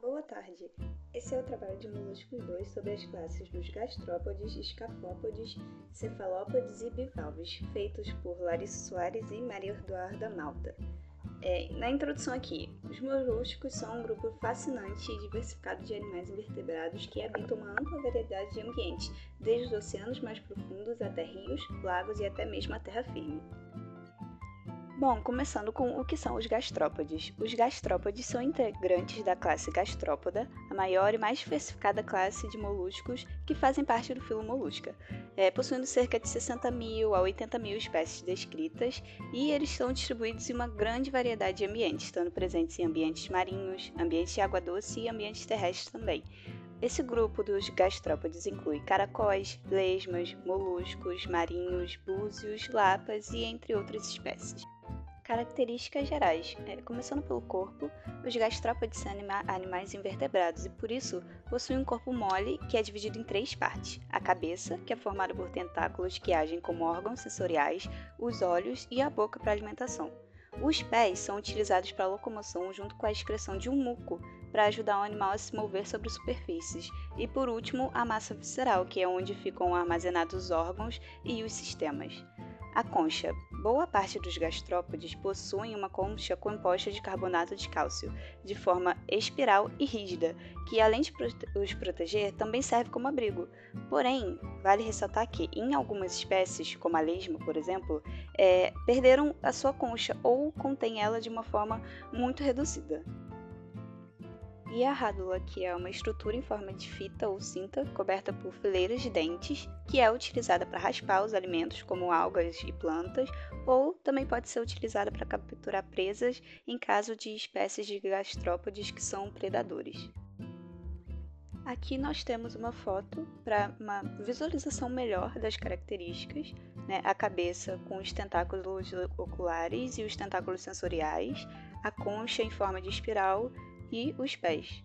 Boa tarde! Esse é o trabalho de Molúsculos 2 sobre as classes dos gastrópodes, escafópodes, cefalópodes e bivalves, feitos por Larissa Soares e Maria Eduarda Malta. Na introdução aqui, os molúscos são um grupo fascinante e diversificado de animais invertebrados que habitam uma ampla variedade de ambientes, desde os oceanos mais profundos até rios, lagos e até mesmo a terra firme. Bom, começando com o que são os gastrópodes. Os gastrópodes são integrantes da classe Gastrópoda, a maior e mais diversificada classe de moluscos que fazem parte do filo Molusca, possuindo cerca de 60.000 a 80.000 espécies descritas, e eles estão distribuídos em uma grande variedade de ambientes, estando presentes em ambientes marinhos, ambientes de água doce e ambientes terrestres também. Esse grupo dos gastrópodes inclui caracóis, lesmas, moluscos, marinhos, búzios, lapas e entre outras espécies. Características gerais. Começando pelo corpo, os gastrópodes são animais invertebrados e, por isso, possuem um corpo mole que é dividido em 3 partes. A cabeça, que é formada por tentáculos que agem como órgãos sensoriais, os olhos e a boca para alimentação. Os pés são utilizados para locomoção junto com a excreção de um muco, para ajudar o animal a se mover sobre superfícies. E, por último, a massa visceral, que é onde ficam armazenados os órgãos e os sistemas. A concha. Boa parte dos gastrópodes possuem uma concha composta de carbonato de cálcio, de forma espiral e rígida, que além de os proteger, também serve como abrigo. Porém, vale ressaltar que, em algumas espécies, como a lesma, por exemplo, perderam a sua concha ou contém ela de uma forma muito reduzida. E a rádula, que é uma estrutura em forma de fita ou cinta coberta por fileiras de dentes, que é utilizada para raspar os alimentos como algas e plantas, ou também pode ser utilizada para capturar presas em caso de espécies de gastrópodes que são predadores. Aqui nós temos uma foto para uma visualização melhor das características, a cabeça com os tentáculos oculares e os tentáculos sensoriais, a concha em forma de espiral e os pés.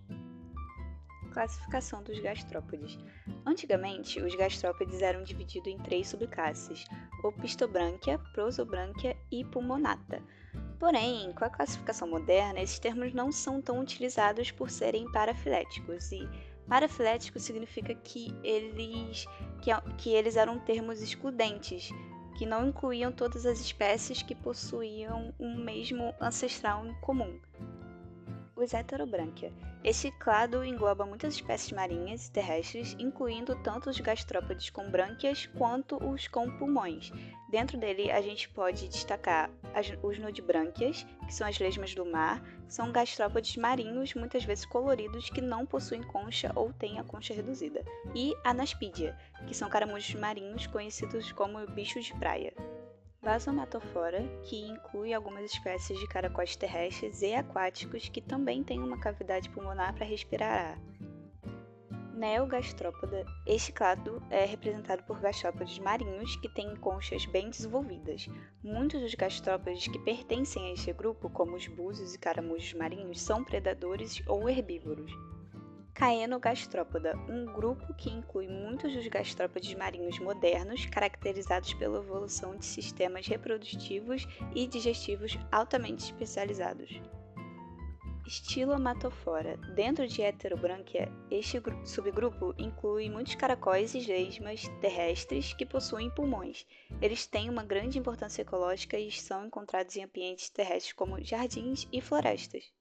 Classificação dos gastrópodes. Antigamente, os gastrópodes eram divididos em 3 subclasses: Opisthobrânquia, Prosobrânquia e Pulmonata. Porém, com a classificação moderna, esses termos não são tão utilizados por serem parafiléticos, e parafilético significa que eles eram termos excludentes, que não incluíam todas as espécies que possuíam um mesmo ancestral em comum. Os Heterobrânquia. Esse clado engloba muitas espécies marinhas e terrestres, incluindo tanto os gastrópodes com brânquias quanto os com pulmões. Dentro dele, a gente pode destacar os nudibranquias, que são as lesmas do mar, são gastrópodes marinhos, muitas vezes coloridos, que não possuem concha ou têm a concha reduzida, e Anaspídia, que são caramujos marinhos conhecidos como bichos de praia. Vasomatofora, que inclui algumas espécies de caracóis terrestres e aquáticos que também têm uma cavidade pulmonar para respirar ar. Neogastrópoda. Este clado é representado por gastrópodes marinhos que têm conchas bem desenvolvidas. Muitos dos gastrópodes que pertencem a este grupo, como os búzios e caramujos marinhos, são predadores ou herbívoros. Caenogastrópoda, um grupo que inclui muitos dos gastrópodes marinhos modernos, caracterizados pela evolução de sistemas reprodutivos e digestivos altamente especializados. Estilomatofora. Dentro de Heterobrânquia, este subgrupo inclui muitos caracóis e lesmas terrestres que possuem pulmões. Eles têm uma grande importância ecológica e são encontrados em ambientes terrestres como jardins e florestas.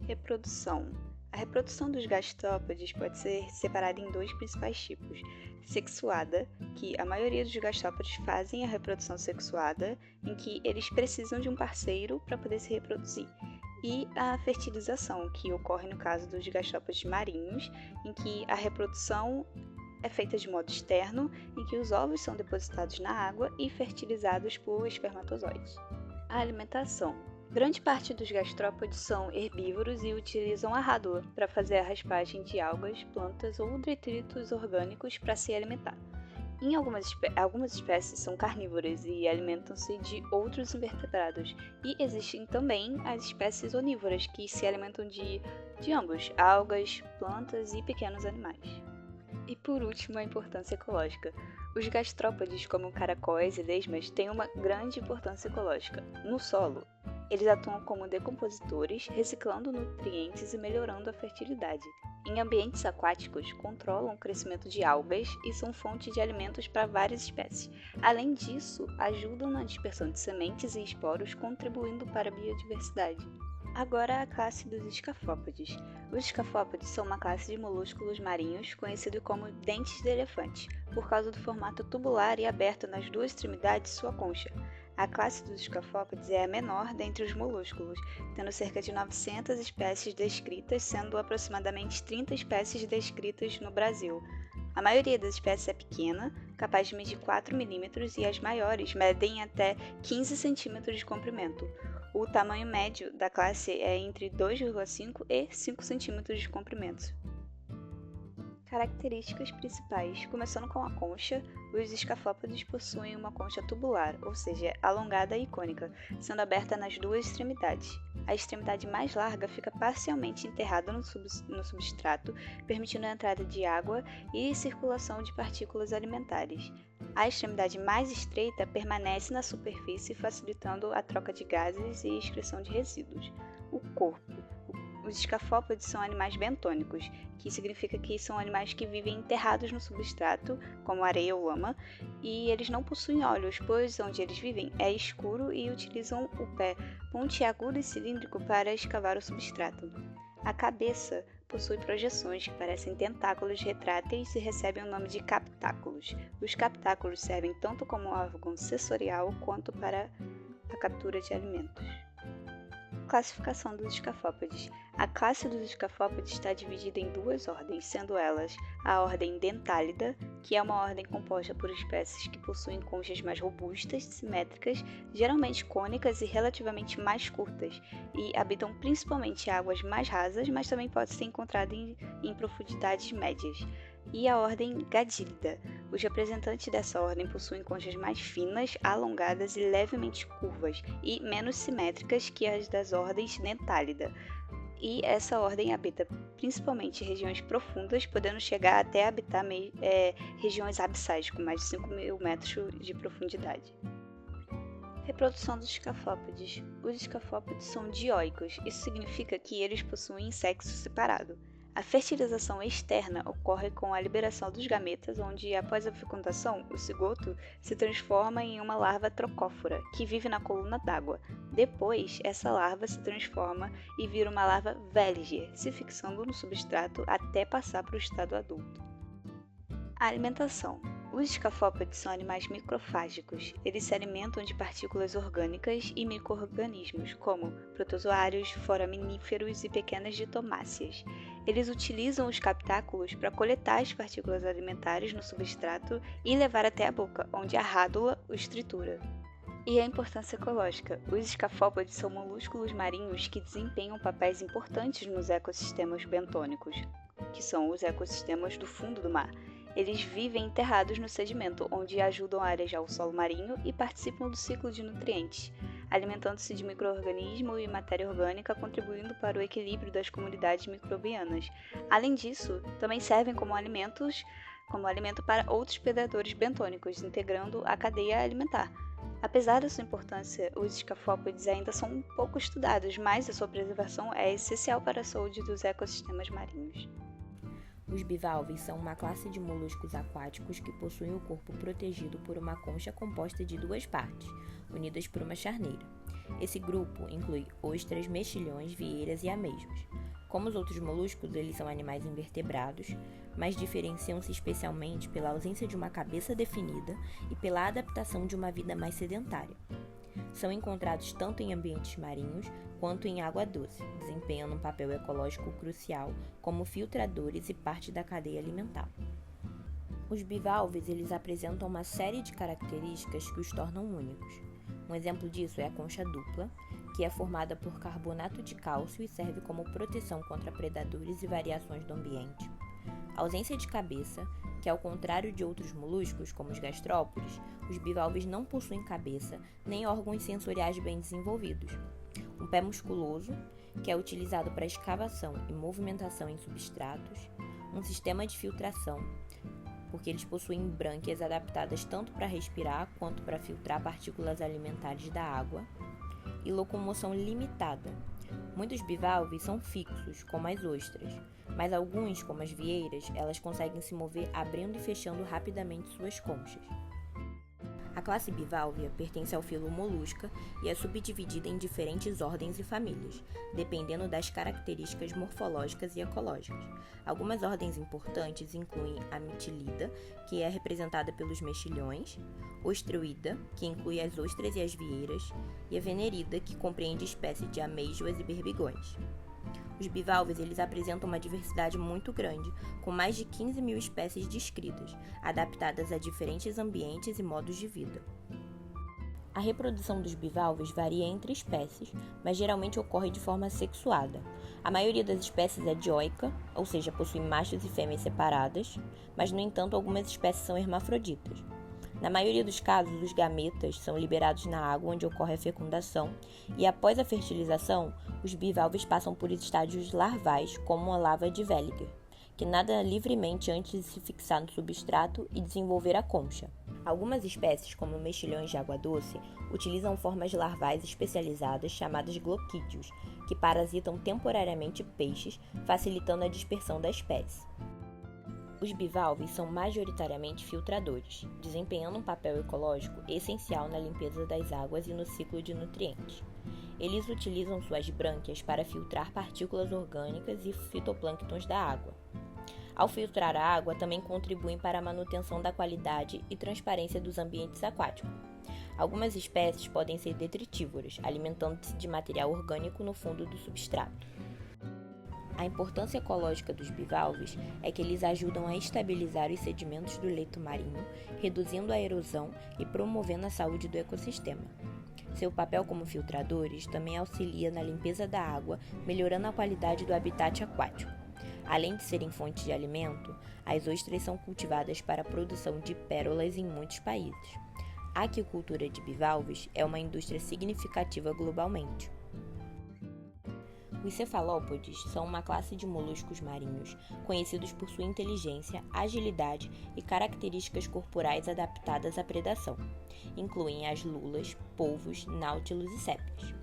Reprodução. A reprodução dos gastrópodes pode ser separada em 2 principais tipos: sexuada, que a maioria dos gastrópodes fazem a reprodução sexuada, em que eles precisam de um parceiro para poder se reproduzir, e a fertilização, que ocorre no caso dos gastrópodes marinhos, em que a reprodução é feita de modo externo, em que os ovos são depositados na água e fertilizados por espermatozoides. A alimentação. Grande parte dos gastrópodes são herbívoros e utilizam a rádula para fazer a raspagem de algas, plantas ou detritos orgânicos para se alimentar. Algumas espécies são carnívoras e alimentam-se de outros invertebrados, e existem também as espécies onívoras que se alimentam de ambos, algas, plantas e pequenos animais. E por último, a importância ecológica. Os gastrópodes, como caracóis e lesmas, têm uma grande importância ecológica. No solo, eles atuam como decompositores, reciclando nutrientes e melhorando a fertilidade. Em ambientes aquáticos, controlam o crescimento de algas e são fonte de alimentos para várias espécies. Além disso, ajudam na dispersão de sementes e esporos, contribuindo para a biodiversidade. Agora a classe dos escafópodes. Os escafópodes são uma classe de molúsculos marinhos conhecido como dentes de elefante, por causa do formato tubular e aberto nas duas extremidades de sua concha. A classe dos escafópodes é a menor dentre os molúsculos, tendo cerca de 900 espécies descritas, sendo aproximadamente 30 espécies descritas no Brasil. A maioria das espécies é pequena, capaz de medir 4 milímetros, e as maiores medem até 15 centímetros de comprimento. O tamanho médio da classe é entre 2,5 e 5 centímetros de comprimento. Características principais. Começando com a concha, os escafópodes possuem uma concha tubular, ou seja, alongada e cônica, sendo aberta nas duas extremidades. A extremidade mais larga fica parcialmente enterrada no substrato, permitindo a entrada de água e circulação de partículas alimentares. A extremidade mais estreita permanece na superfície, facilitando a troca de gases e excreção de resíduos. O corpo. Os escafópodes são animais bentônicos, que significa que são animais que vivem enterrados no substrato, como areia ou lama, e eles não possuem olhos, pois onde eles vivem é escuro e utilizam o pé pontiagudo e cilíndrico para escavar o substrato. A cabeça possui projeções que parecem tentáculos retráteis e recebem o nome de captáculos. Os captáculos servem tanto como órgão sensorial quanto para a captura de alimentos. Classificação dos escafópodes. A classe dos escafópodes está dividida em duas ordens, sendo elas a ordem Dentálida, que é uma ordem composta por espécies que possuem conchas mais robustas, simétricas, geralmente cônicas e relativamente mais curtas, e habitam principalmente águas mais rasas, mas também pode ser encontrada em profundidades médias. E a ordem Gadílida. Os representantes dessa ordem possuem conchas mais finas, alongadas e levemente curvas, e menos simétricas que as das ordens Dentálida. E essa ordem habita principalmente regiões profundas, podendo chegar até habitar regiões abissais, com mais de 5.000 metros de profundidade. Reprodução dos escafópodes. Os escafópodes são dioicos, isso significa que eles possuem sexo separado. A fertilização externa ocorre com a liberação dos gametas, onde, após a fecundação, o cigoto se transforma em uma larva trocófora, que vive na coluna d'água. Depois, essa larva se transforma e vira uma larva Veliger, se fixando no substrato até passar para o estado adulto. A alimentação. Os escafópodes são animais microfágicos. Eles se alimentam de partículas orgânicas e micro-organismos, como protozoários, foraminíferos e pequenas ditomáceas. Eles utilizam os captáculos para coletar as partículas alimentares no substrato e levar até a boca, onde a rádula os tritura. E a importância ecológica. Os escafópodes são molúsculos marinhos que desempenham papéis importantes nos ecossistemas bentônicos, que são os ecossistemas do fundo do mar. Eles vivem enterrados no sedimento, onde ajudam a arejar o solo marinho e participam do ciclo de nutrientes, alimentando-se de micro-organismos e matéria orgânica, contribuindo para o equilíbrio das comunidades microbianas. Além disso, também servem como alimento para outros predadores bentônicos, integrando a cadeia alimentar. Apesar da sua importância, os escafópodes ainda são um pouco estudados, mas a sua preservação é essencial para a saúde dos ecossistemas marinhos. Os bivalves são uma classe de moluscos aquáticos que possuem o corpo protegido por uma concha composta de duas partes, unidas por uma charneira. Esse grupo inclui ostras, mexilhões, vieiras e amêijoas. Como os outros moluscos, eles são animais invertebrados, mas diferenciam-se especialmente pela ausência de uma cabeça definida e pela adaptação de uma vida mais sedentária. São encontrados tanto em ambientes marinhos quanto em água doce, desempenhando um papel ecológico crucial como filtradores e parte da cadeia alimentar. Os bivalves eles apresentam uma série de características que os tornam únicos. Um exemplo disso é a concha dupla, que é formada por carbonato de cálcio e serve como proteção contra predadores e variações do ambiente. A ausência de cabeça, que ao contrário de outros moluscos, como os gastrópodes, os bivalves não possuem cabeça nem órgãos sensoriais bem desenvolvidos. Um pé musculoso, que é utilizado para escavação e movimentação em substratos, um sistema de filtração, porque eles possuem brânquias adaptadas tanto para respirar quanto para filtrar partículas alimentares da água, e locomoção limitada. Muitos bivalves são fixos, como as ostras, mas alguns, como as vieiras, elas conseguem se mover abrindo e fechando rapidamente suas conchas. A classe Bivalvia pertence ao filo Molusca e é subdividida em diferentes ordens e famílias, dependendo das características morfológicas e ecológicas. Algumas ordens importantes incluem a Mitilida, que é representada pelos mexilhões, Ostreoida, que inclui as ostras e as vieiras, e a Venerida, que compreende espécies de amêijoas e berbigões. Os bivalves eles apresentam uma diversidade muito grande, com mais de 15 mil espécies descritas, adaptadas a diferentes ambientes e modos de vida. A reprodução dos bivalves varia entre espécies, mas geralmente ocorre de forma sexuada. A maioria das espécies é dioica, ou seja, possui machos e fêmeas separadas, mas, no entanto, algumas espécies são hermafroditas. Na maioria dos casos, os gametas são liberados na água onde ocorre a fecundação e, após a fertilização, os bivalves passam por estágios larvais, como a larva de Welliger, que nada livremente antes de se fixar no substrato e desenvolver a concha. Algumas espécies, como mexilhões de água doce, utilizam formas larvais especializadas chamadas gloquídeos, que parasitam temporariamente peixes, facilitando a dispersão da espécie. Os bivalves são majoritariamente filtradores, desempenhando um papel ecológico essencial na limpeza das águas e no ciclo de nutrientes. Eles utilizam suas brânquias para filtrar partículas orgânicas e fitoplânctons da água. Ao filtrar a água, também contribuem para a manutenção da qualidade e transparência dos ambientes aquáticos. Algumas espécies podem ser detritívoras, alimentando-se de material orgânico no fundo do substrato. A importância ecológica dos bivalves é que eles ajudam a estabilizar os sedimentos do leito marinho, reduzindo a erosão e promovendo a saúde do ecossistema. Seu papel como filtradores também auxilia na limpeza da água, melhorando a qualidade do habitat aquático. Além de serem fonte de alimento, as ostras são cultivadas para a produção de pérolas em muitos países. A aquicultura de bivalves é uma indústria significativa globalmente. Os cefalópodes são uma classe de moluscos marinhos conhecidos por sua inteligência, agilidade e características corporais adaptadas à predação. Incluem as lulas, polvos, náutilos e sépias.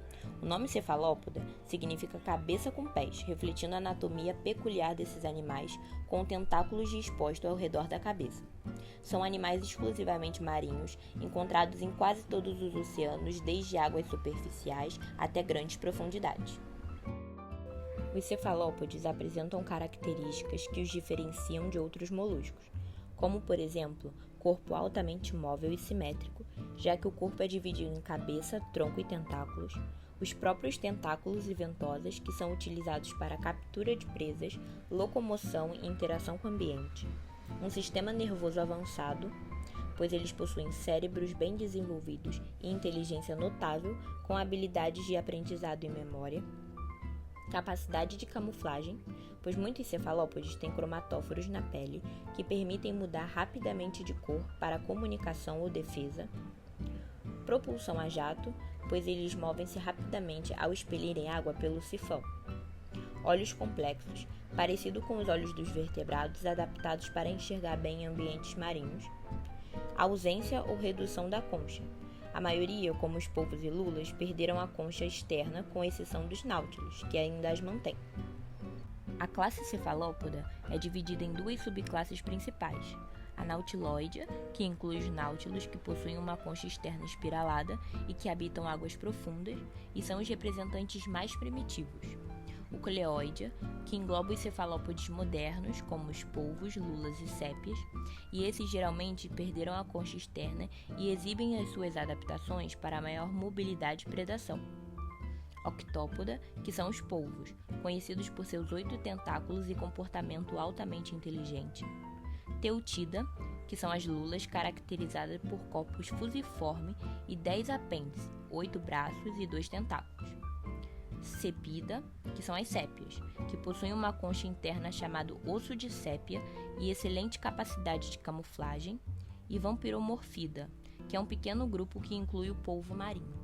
O nome cefalópoda significa cabeça com pés, refletindo a anatomia peculiar desses animais, com tentáculos expostos ao redor da cabeça. São animais exclusivamente marinhos, encontrados em quase todos os oceanos, desde águas superficiais até grandes profundidades. Os cefalópodes apresentam características que os diferenciam de outros moluscos, como, por exemplo, corpo altamente móvel e simétrico, já que o corpo é dividido em cabeça, tronco e tentáculos, os próprios tentáculos e ventosas, que são utilizados para a captura de presas, locomoção e interação com o ambiente, um sistema nervoso avançado, pois eles possuem cérebros bem desenvolvidos e inteligência notável, com habilidades de aprendizado e memória, capacidade de camuflagem, pois muitos cefalópodes têm cromatóforos na pele que permitem mudar rapidamente de cor para comunicação ou defesa, propulsão a jato, pois eles movem-se rapidamente ao expelirem água pelo sifão, olhos complexos, parecido com os olhos dos vertebrados adaptados para enxergar bem em ambientes marinhos, ausência ou redução da concha. A maioria, como os polvos e lulas, perderam a concha externa, com exceção dos náutilos, que ainda as mantêm. A classe cefalópoda é dividida em duas subclasses principais. A nautiloidea, que inclui os náutilos que possuem uma concha externa espiralada e que habitam águas profundas, e são os representantes mais primitivos. O coleoidea, que engloba os cefalópodes modernos, como os polvos, lulas e sépias, e esses geralmente perderam a concha externa e exibem as suas adaptações para a maior mobilidade e predação. Octópoda, que são os polvos, conhecidos por seus 8 tentáculos e comportamento altamente inteligente. Teutida, que são as lulas caracterizadas por corpos fusiforme e 10 apêndices, 8 braços e 2 tentáculos. Cepida, que são as sépias, que possuem uma concha interna chamada osso de sépia e excelente capacidade de camuflagem, e Vampiromorfida, que é um pequeno grupo que inclui o polvo marinho.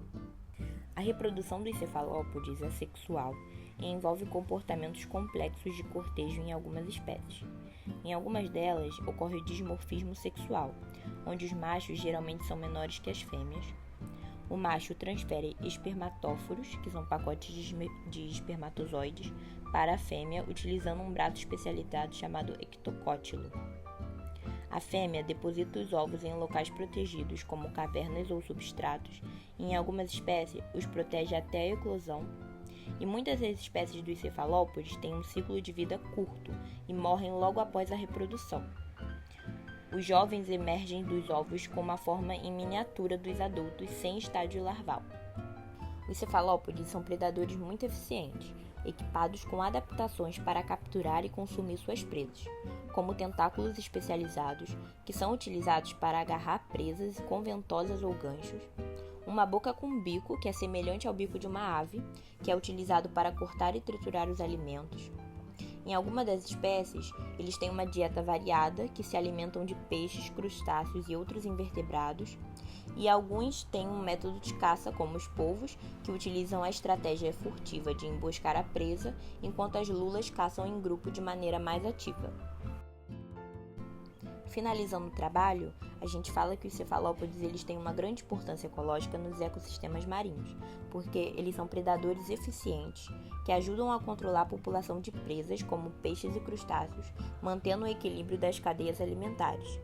A reprodução dos cefalópodes é sexual e envolve comportamentos complexos de cortejo em algumas espécies. Em algumas delas, ocorre o dimorfismo sexual, onde os machos geralmente são menores que as fêmeas. O macho transfere espermatóforos, que são pacotes de espermatozoides, para a fêmea utilizando um braço especializado chamado ectocótilo. A fêmea deposita os ovos em locais protegidos, como cavernas ou substratos, e em algumas espécies os protege até a eclosão. E muitas das espécies dos cefalópodes têm um ciclo de vida curto e morrem logo após a reprodução. Os jovens emergem dos ovos com uma forma em miniatura dos adultos sem estágio larval. Os cefalópodes são predadores muito eficientes, equipados com adaptações para capturar e consumir suas presas, como tentáculos especializados, que são utilizados para agarrar presas com ventosas ou ganchos, uma boca com bico, que é semelhante ao bico de uma ave, que é utilizado para cortar e triturar os alimentos. Em algumas das espécies, eles têm uma dieta variada, que se alimentam de peixes, crustáceos e outros invertebrados, e alguns têm um método de caça, como os polvos, que utilizam a estratégia furtiva de emboscar a presa, enquanto as lulas caçam em grupo de maneira mais ativa. Finalizando o trabalho, a gente fala que os cefalópodes eles têm uma grande importância ecológica nos ecossistemas marinhos, porque eles são predadores eficientes que ajudam a controlar a população de presas, como peixes e crustáceos, mantendo o equilíbrio das cadeias alimentares.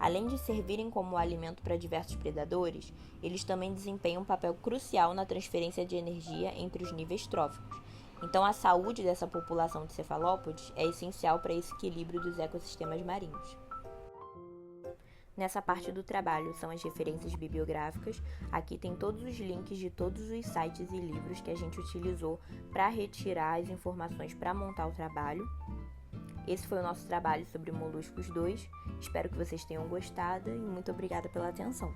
Além de servirem como alimento para diversos predadores, eles também desempenham um papel crucial na transferência de energia entre os níveis tróficos. Então, a saúde dessa população de cefalópodes é essencial para esse equilíbrio dos ecossistemas marinhos. Nessa parte do trabalho são as referências bibliográficas. Aqui tem todos os links de todos os sites e livros que a gente utilizou para retirar as informações para montar o trabalho. Esse foi o nosso trabalho sobre Moluscos 2. Espero que vocês tenham gostado e muito obrigada pela atenção.